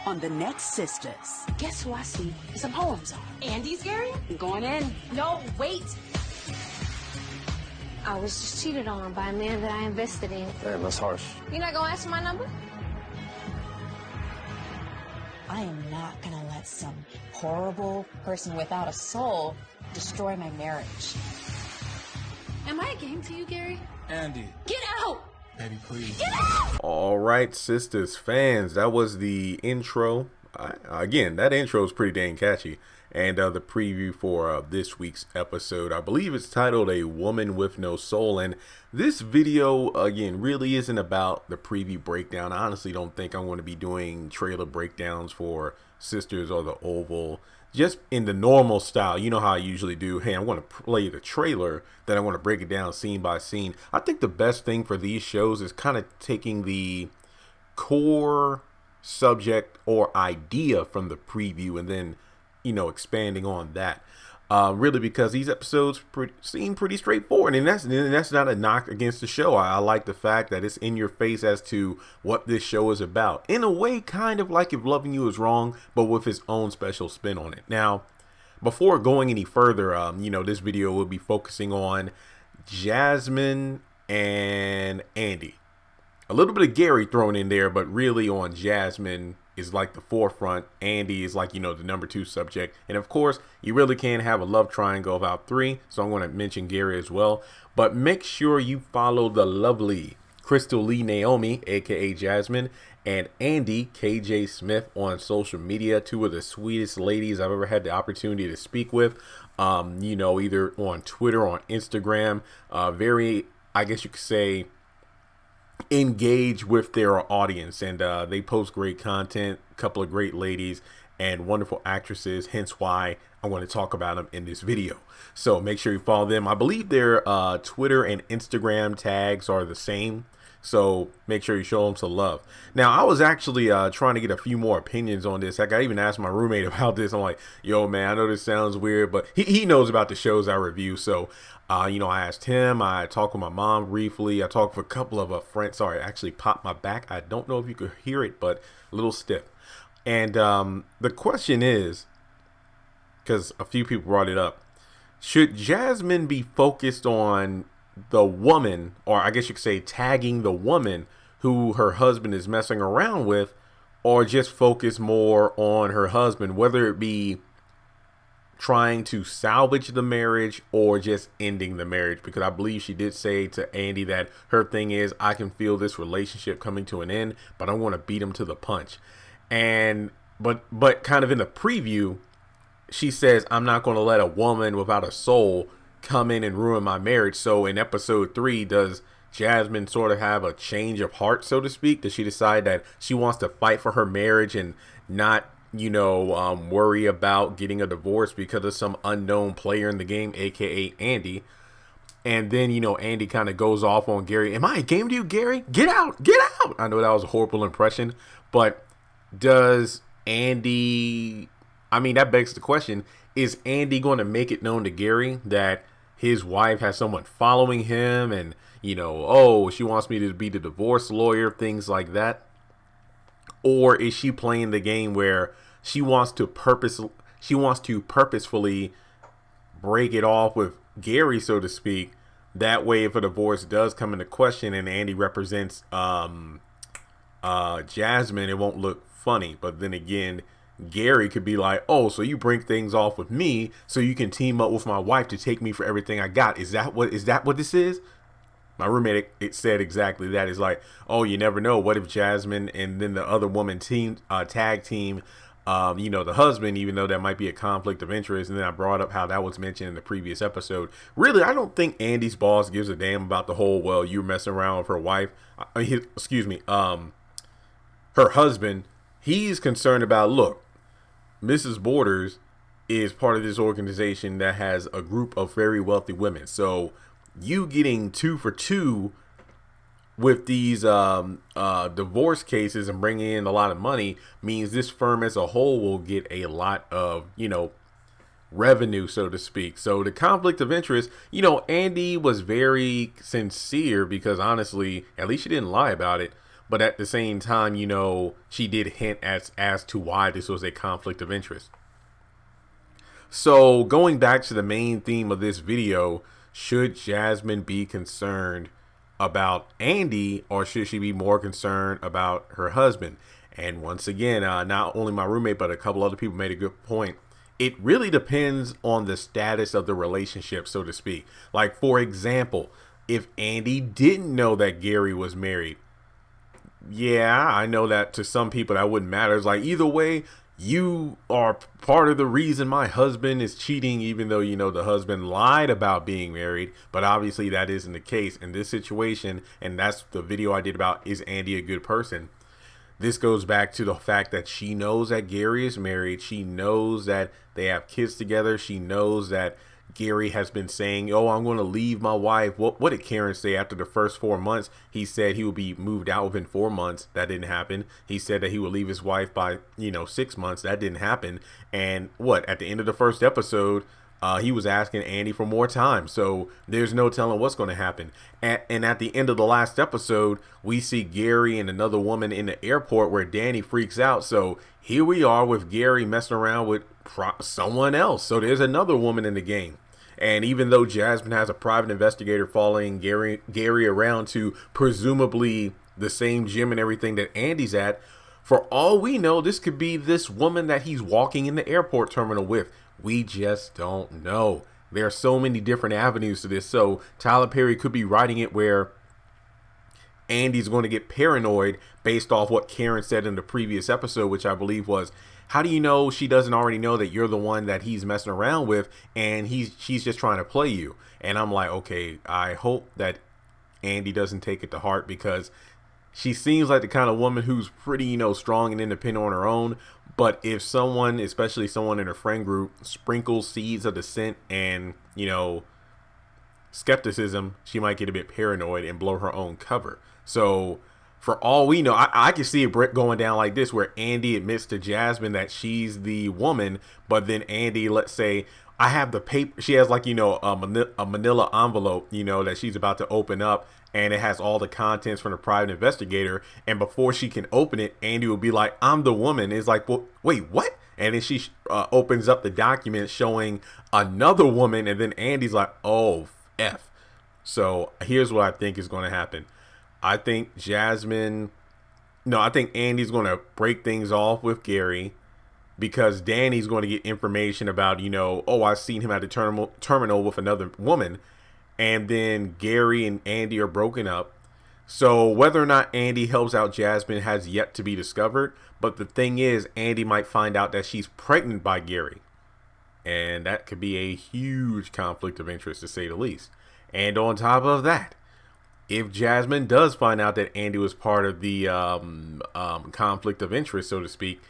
on the next Sistas. Guess who I see? Some poems on. Andy's Gary? Going in. No, wait. I was just cheated on by a man that I invested in. Damn, that's harsh. You not gonna ask my number? I am not gonna let some horrible person without a soul destroy my marriage. Am I a game to you, Gary? Andy. Get out! Baby, please. Get out! All right, Sistas fans, that was the intro. Again, that intro is pretty dang catchy. And the preview for this week's episode, I believe it's titled A Woman with No Soul. And this video, again, really isn't about the preview breakdown. I honestly don't think I'm going to be doing trailer breakdowns for Sisters or The Oval. Just in the normal style, you know how I usually do. Hey, I'm going to play the trailer, then I want to break it down scene by scene. I think the best thing for these shows is kind of taking the core subject or idea from the preview and then, you know, expanding on that. Really, because these episodes seem pretty straightforward, and that's not a knock against the show. I like the fact that it's in your face as to what this show is about. In a way, kind of like If Loving You Is Wrong, but with its own special spin on it. Now, before going any further, you know, this video will be focusing on Jasmine and Andy. A little bit of Gary thrown in there, but really on Jasmine is like the forefront. Andy is like, you know, the number 2 subject. And of course, you really can't have a love triangle without 3. So I'm going to mention Gary as well. But make sure you follow the lovely Crystal Lee Naomi, aka Jasmine, and Andy KJ Smith on social media. 2 of the sweetest ladies I've ever had the opportunity to speak with. You know, either on Twitter or on Instagram. Very, I guess you could say, engage with their audience, and they post great content. A couple of great ladies and wonderful actresses, hence why I want to talk about them in this video. So make sure you follow them. I believe their Twitter and Instagram tags are the same, so make sure you show them some love. Now, I was actually trying to get a few more opinions on this. Heck, I even asked my roommate about this. I'm like, yo man, I know this sounds weird, but he knows about the shows I review. So you know, I asked him, I talked with my mom briefly, I talked with a couple of friends. Sorry, I actually popped my back. I don't know if you could hear it, but a little stiff. And the question is, because a few people brought it up, should Jasmine be focused on the woman, or I guess you could say tagging the woman who her husband is messing around with, or just focus more on her husband, whether it be trying to salvage the marriage or just ending the marriage? Because I believe she did say to Andy that her thing is, I can feel this relationship coming to an end, but I want to beat him to the punch. And but kind of in the preview, she says, I'm not going to let a woman without a soul come in and ruin my marriage. So in episode 3, does Jasmine sort of have a change of heart, so to speak? Does she decide that she wants to fight for her marriage and not, you know, worry about getting a divorce because of some unknown player in the game, aka Andy? And then, you know, Andy kind of goes off on Gary. Am I a game to you, Gary? Get out, get out. I know that was a horrible impression, but does Andy, I mean, that begs the question, is Andy going to make it known to Gary that his wife has someone following him and, you know, oh, she wants me to be the divorce lawyer, things like that? Or is she playing the game where she wants to purposefully break it off with Gary, so to speak? That way, if a divorce does come into question and Andy represents Jasmine, it won't look funny. But then again, Gary could be like, oh, so you bring things off with me so you can team up with my wife to take me for everything I got. Is that what this is? My roommate, it said exactly that. Is like, oh, you never know. What if Jasmine and then the other woman tag team, you know, the husband, even though that might be a conflict of interest. And then I brought up how that was mentioned in the previous episode. Really, I don't think Andy's boss gives a damn about the whole, well, you're messing around with her wife. Her husband. He's concerned about, look, Mrs. Borders is part of this organization that has a group of very wealthy women. So you getting 2 for 2 with these divorce cases and bringing in a lot of money means this firm as a whole will get a lot of, you know, revenue, so to speak. So the conflict of interest, you know, Andy was very sincere because honestly, at least she didn't lie about it. but at the same time, she did hint as to why this was a conflict of interest. So going back to the main theme of this video, should Jasmine be concerned about Andy, or should she be more concerned about her husband? And once again, not only my roommate, but a couple other people made a good point. It really depends on the status of the relationship, so to speak. Like, for example, if Andy didn't know that Gary was married, yeah, I know that to some people that wouldn't matter. It's like, either way, you are part of the reason my husband is cheating, even though, the husband lied about being married. But obviously that isn't the case in this situation. And that's the video I did about, is Andy a good person? This goes back to the fact that she knows that Gary is married. She knows that they have kids together. She knows that Gary has been saying, oh, I'm going to leave my wife. What did Karen say after the first 4 months? He said he would be moved out within 4 months. That didn't happen. He said that he would leave his wife by, 6 months. That didn't happen. And at the end of the first episode, he was asking Andy for more time. So there's no telling what's going to happen. And at the end of the last episode, we see Gary and another woman in the airport where Danny freaks out. So here we are with Gary messing around with someone else. So there's another woman in the game. And even though Jasmine has a private investigator following Gary around to presumably the same gym and everything that Andy's at, for all we know, this could be this woman that he's walking in the airport terminal with. We just don't know. There are so many different avenues to this. So Tyler Perry could be writing it where Andy's going to get paranoid based off what Karen said in the previous episode, which I believe was, how do you know she doesn't already know that you're the one that he's messing around with and she's just trying to play you? And I'm like, okay, I hope that Andy doesn't take it to heart, because she seems like the kind of woman who's pretty, strong and independent on her own. But if someone, especially someone in her friend group, sprinkles seeds of dissent and, skepticism, she might get a bit paranoid and blow her own cover. So for all we know, I can see it going down like this, where Andy admits to Jasmine that she's the woman, but then Andy, let's say, I have the paper. She has a manila envelope, that she's about to open up, and it has all the contents from the private investigator. And before she can open it, Andy will be like, I'm the woman. It's like, well, wait, what? And then she opens up the document showing another woman. And then Andy's like, oh, F. So here's what I think is going to happen. I think Andy's going to break things off with Gary, because Danny's going to get information about, oh, I've seen him at the terminal with another woman. And then Gary and Andy are broken up. So whether or not Andy helps out Jasmine has yet to be discovered. But the thing is, Andy might find out that she's pregnant by Gary. And that could be a huge conflict of interest, to say the least. And on top of that, if Jasmine does find out that Andy was part of the conflict of interest, so to speak,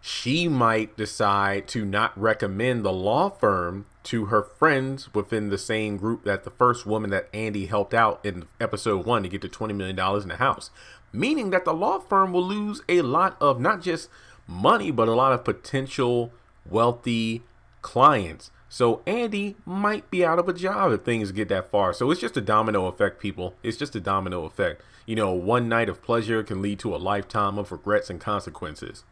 she might decide to not recommend the law firm to her friends within the same group that the first woman that Andy helped out in episode 1 to get to $20 million in the house. Meaning that the law firm will lose a lot of not just money, but a lot of potential wealthy clients. So Andy might be out of a job if things get that far. So it's just a domino effect, people. It's just a domino effect. One night of pleasure can lead to a lifetime of regrets and consequences.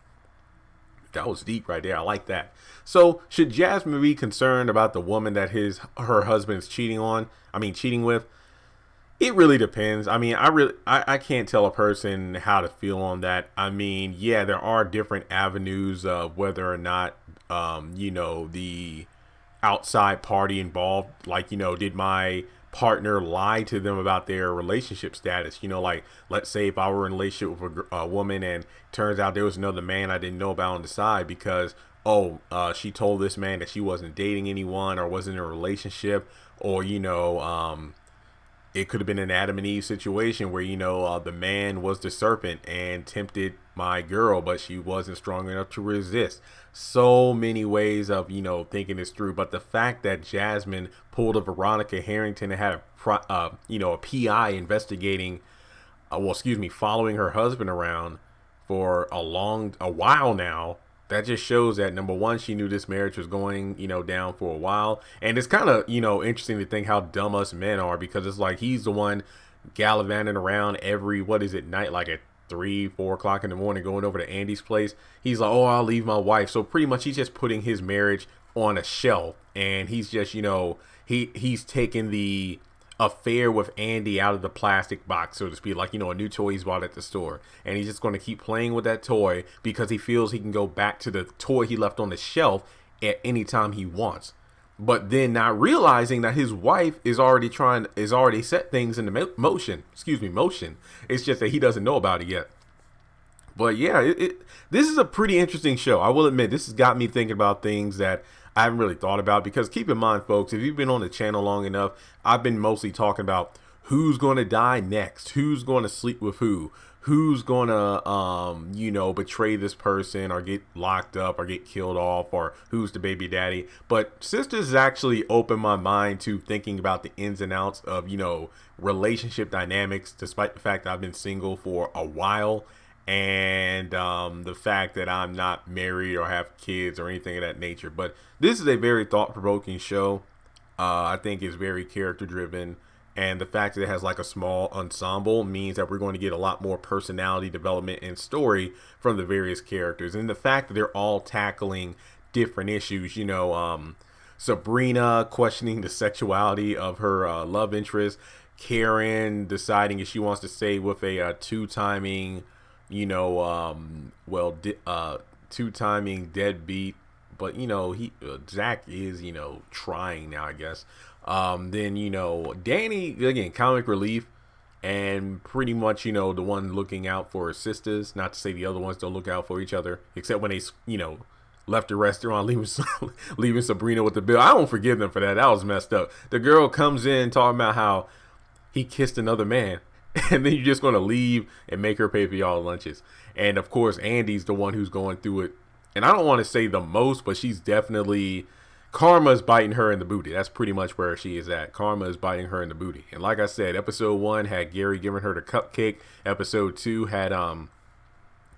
That was deep right there. I like that. So should Jasmine be concerned about the woman that her husband's cheating with? It really depends. I can't tell a person how to feel on that. Yeah, there are different avenues of whether or not, the outside party involved, did my partner lie to them about their relationship status? Let's say if I were in a relationship with a woman and turns out there was another man I didn't know about on the side because, she told this man that she wasn't dating anyone or wasn't in a relationship, or, it could have been an Adam and Eve situation where, the man was the serpent and tempted my girl, but she wasn't strong enough to resist. So many ways of, thinking this through. But the fact that Jasmine pulled a Veronica Harrington and had a PI investigating, following her husband around for a while now, that just shows that, number one, she knew this marriage was going, down for a while. And it's kind of, interesting to think how dumb us men are, because it's like he's the one gallivanting around every, night, like at 3, 4 o'clock in the morning going over to Andy's place. He's like, oh, I'll leave my wife. So pretty much he's just putting his marriage on a shelf, and he's just, he's taking the affair with Andy out of the plastic box, so to speak, like, a new toy he's bought at the store, and he's just going to keep playing with that toy because he feels he can go back to the toy he left on the shelf at any time he wants. But then not realizing that his wife is already set things into motion. It's just that he doesn't know about it yet. But yeah, this is a pretty interesting show. I will admit, this has got me thinking about things that I haven't really thought about, because keep in mind, folks, if you've been on the channel long enough, I've been mostly talking about who's going to die next, who's going to sleep with who's going to, betray this person or get locked up or get killed off, or who's the baby daddy. But Sisters has actually opened my mind to thinking about the ins and outs of, relationship dynamics, despite the fact that I've been single for a while. And the fact that I'm not married or have kids or anything of that nature. But this is a very thought-provoking show. I think it's very character-driven. And the fact that it has like a small ensemble means that we're going to get a lot more personality development and story from the various characters. And the fact that they're all tackling different issues, Sabrina questioning the sexuality of her love interest, Karen deciding if she wants to stay with a two-timing two-timing deadbeat, but Zach is trying now, I guess. Then Danny, again, comic relief, and pretty much the one looking out for his sisters. Not to say the other ones don't look out for each other, except when they left the restaurant, leaving Sabrina with the bill. I don't forgive them for that. That was messed up. The girl comes in talking about how he kissed another man. And then you're just going to leave and make her pay for y'all lunches. And of course, Andy's the one who's going through it. And I don't want to say the most, but she's definitely, karma's biting her in the booty. That's pretty much where she is at. Karma is biting her in the booty. And like I said, episode 1 had Gary giving her the cupcake. Episode 2 had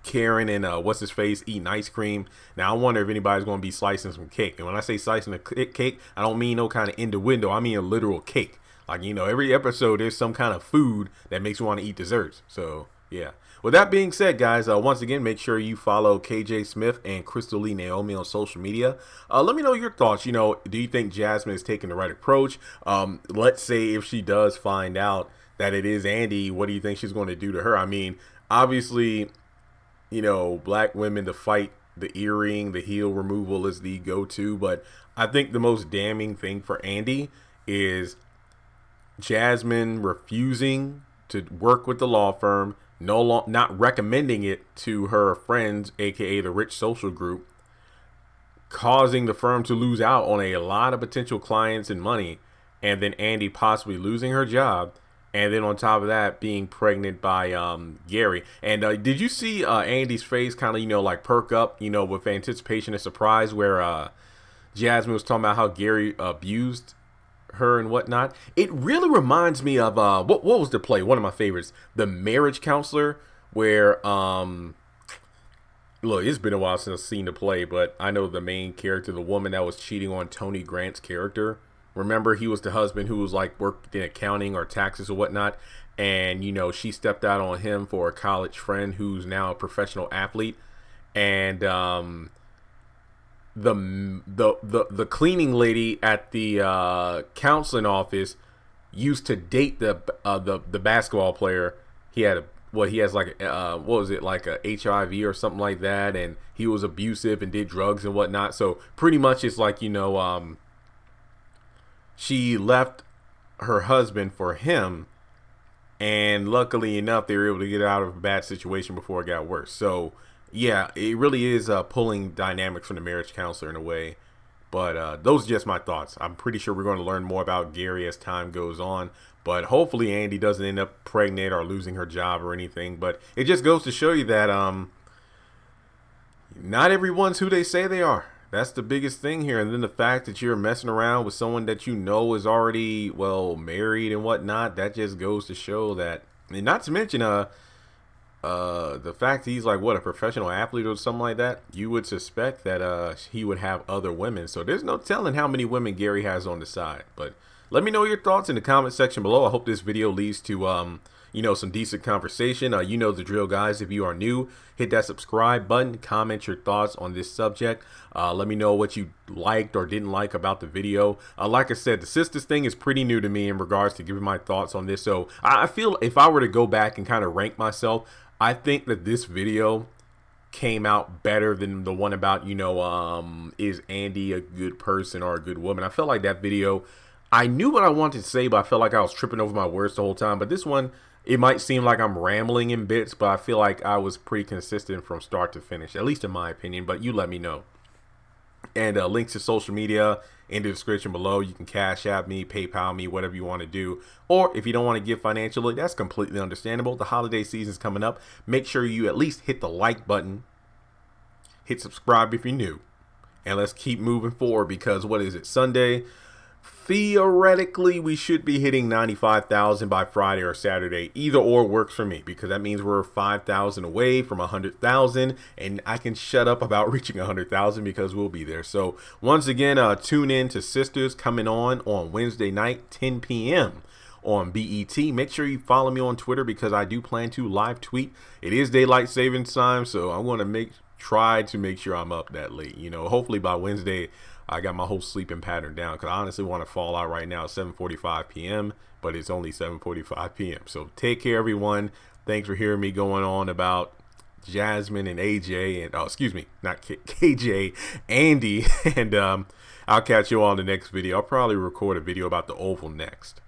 Karen and what's his face eating ice cream. Now I wonder if anybody's going to be slicing some cake. And when I say slicing a cake, I don't mean no kind of innuendo. I mean a literal cake. Like, every episode there's some kind of food that makes you want to eat desserts. So, yeah. With that being said, guys, once again, make sure you follow KJ Smith and Crystal Lee Naomi on social media. Let me know your thoughts. Do you think Jasmine is taking the right approach? Let's say if she does find out that it is Andy, what do you think she's going to do to her? I mean, obviously, black women, to fight the earring, the heel removal is the go-to. But I think the most damning thing for Andy is Jasmine refusing to work with the law firm, not recommending it to her friends, aka the rich social group, causing the firm to lose out on a lot of potential clients and money, and then Andy possibly losing her job, and then on top of that being pregnant by Gary. And did you see Andy's face kind of like perk up, with anticipation and surprise, where Jasmine was talking about how Gary abused her and whatnot? It really reminds me of what was the play, one of my favorites, The Marriage Counselor, where look, it's been a while since I've seen the play, but I know the main character, the woman that was cheating on Tony Grant's character. Remember, he was the husband who was like worked in accounting or taxes or whatnot, and she stepped out on him for a college friend who's now a professional athlete. And the cleaning lady at the counseling office used to date the basketball player. He had he has like a HIV or something like that, and he was abusive and did drugs and whatnot. So pretty much it's like she left her husband for him, and luckily enough they were able to get out of a bad situation before it got worse. So yeah, it really is pulling dynamics from The Marriage Counselor in a way. But those are just my thoughts. I'm pretty sure we're going to learn more about Gary as time goes on. But hopefully Andy doesn't end up pregnant or losing her job or anything. But it just goes to show you that not everyone's who they say they are. That's the biggest thing here. And then the fact that you're messing around with someone that is already, married and whatnot, that just goes to show that, and not to mention the fact that he's like a professional athlete or something like that, you would suspect that he would have other women. So there's no telling how many women Gary has on the side. But let me know your thoughts in the comment section below. I hope this video leads to some decent conversation. You know the drill, guys. If you are new, hit that subscribe button, comment your thoughts on this subject. Let me know what you liked or didn't like about the video. Like I said, the Sistas thing is pretty new to me in regards to giving my thoughts on this. So I feel if I were to go back and kind of rank myself, I think that this video came out better than the one about, is Andy a good person or a good woman? I felt like that video, I knew what I wanted to say, but I felt like I was tripping over my words the whole time. But this one, it might seem like I'm rambling in bits, but I feel like I was pretty consistent from start to finish, at least in my opinion. But you let me know. And links to social media in the description below. You can Cash App me, PayPal me, whatever you want to do. Or if you don't want to give financially, that's completely understandable. The holiday season's coming up. Make sure you at least hit the like button. Hit subscribe if you're new. And let's keep moving forward because what is it? Sunday. Theoretically, we should be hitting 95,000 by Friday or Saturday. Either or works for me because that means we're 5,000 away from 100,000, and I can shut up about reaching 100,000 because we'll be there. So once again, tune in to Sisters coming on Wednesday night, 10 p.m. on BET. Make sure you follow me on Twitter because I do plan to live tweet. It is daylight savings time, so I'm going to try to make sure I'm up that late. Hopefully by Wednesday I got my whole sleeping pattern down because I honestly want to fall out right now at 7:45 p.m. but it's only 7:45 p.m. So take care, everyone. Thanks for hearing me going on about Jasmine and AJ and excuse me, not KJ, Andy, and I'll catch you all in the next video. I'll probably record a video about the Oval next.